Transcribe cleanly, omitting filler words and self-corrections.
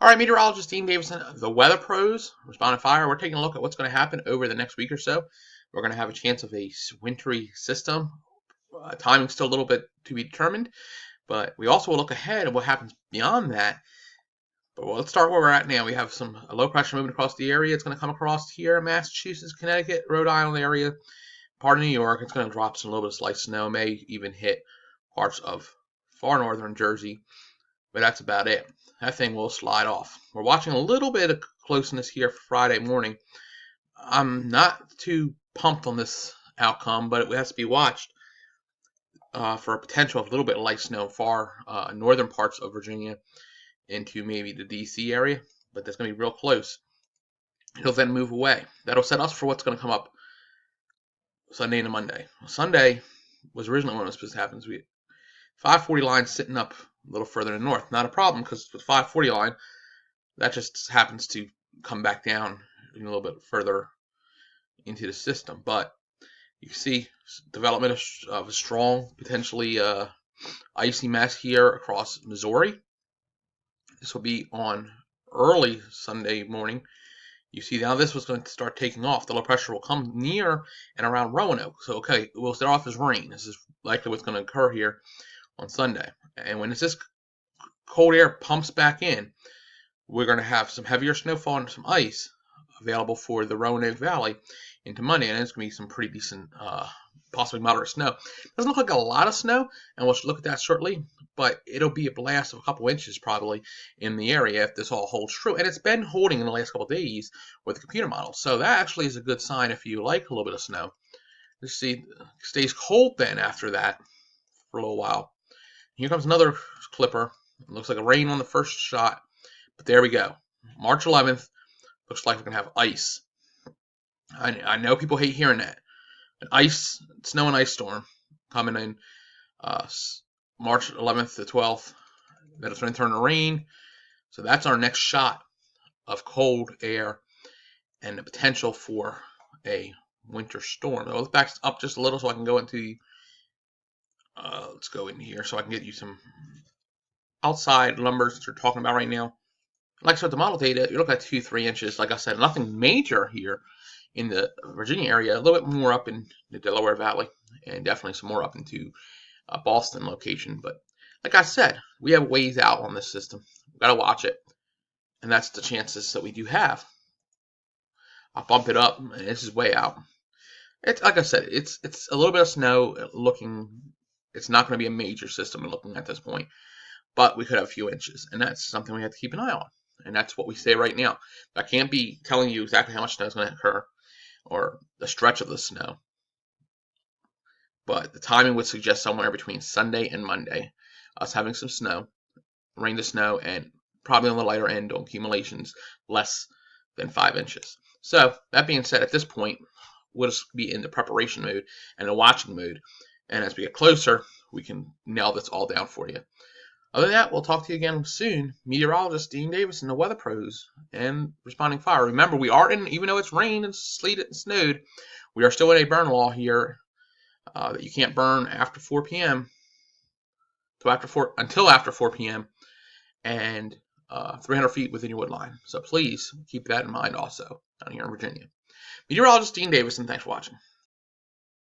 All right, meteorologist Dean Davison, the Weather Pros, responding fire. We're taking a look at what's going to happen over the next week or so. We're going to have a chance of a wintry system. Timing's still a little bit to be determined, but we also will look ahead at what happens beyond that. But let's start where we're at now. We have some low pressure moving across the area. It's going to come across here, Massachusetts, Connecticut, Rhode Island area, part of New York. It's going to drop some little bit of slight snow, may even hit parts of far northern Jersey, but that's about it. That thing will slide off. We're watching a little bit of closeness here for Friday morning. I'm not too pumped on this outcome, but it has to be watched for a potential of a little bit of light snow far northern parts of Virginia into maybe the D.C. area, but that's going to be real close. It'll then move away. That'll set us for what's going to come up Sunday into Monday. Sunday was originally when it was supposed to happen. We 540 line sitting up a little further to the north. Not a problem because with 540 line, that just happens to come back down a little bit further into the system. But you can see development of a strong, potentially icy mass here across Missouri. This will be on early Sunday morning. You see now this was going to start taking off. The low pressure will come near and around Roanoke. So, okay, we'll start off as rain. This is likely what's going to occur here on Sunday. And when this cold air pumps back in, we're going to have some heavier snowfall and some ice available for the Roanoke Valley into Monday. And it's going to be some pretty decent, possibly moderate snow. Doesn't look like a lot of snow, and we'll look at that shortly. But it'll be a blast of a couple inches probably in the area if this all holds true. And it's been holding in the last couple of days with the computer model. So that actually is a good sign if you like a little bit of snow. You see, it stays cold then after that for a little while. Here comes another clipper. It looks like a rain on the first shot. But there we go. March 11th. Looks like we're going to have ice. I know people hate hearing that. An snow and ice storm coming in March 11th to 12th. Then it's going to turn to rain. So that's our next shot of cold air and the potential for a winter storm. Let's back up just a little so I can go into let's go in here so I can get you some outside numbers that you're talking about right now. Like I said, the model data, you look at 2-3 inches. Like I said, nothing major here in the Virginia area. A little bit more up in the Delaware Valley, and definitely some more up into Boston location. But like I said, we have ways out on this system. We've got to watch it, and that's the chances that we do have. I'll bump it up, and this is way out. It's like I said, it's a little bit of snow looking. It's not going to be a major system looking at this point, but we could have a few inches, and that's something we have to keep an eye on. And that's what we say right now. I can't be telling you exactly how much snow is going to occur or the stretch of the snow, but the timing would suggest somewhere between Sunday and Monday, us having some snow, rain to snow, and probably on the lighter end on accumulations less than 5 inches. So that being said, at this point, we'll just be in the preparation mode and the watching mode. And as we get closer, we can nail this all down for you. Other than that, we'll talk to you again soon. Meteorologist Dean Davison, the Weather Pros, and Responding Fire. Remember, we are in, even though it's rained and sleeted and snowed, we are still in a burn law here that you can't burn after 4 p.m. until after 4 p.m. and 300 feet within your wood line. So please keep that in mind also down here in Virginia. Meteorologist Dean Davison, thanks for watching.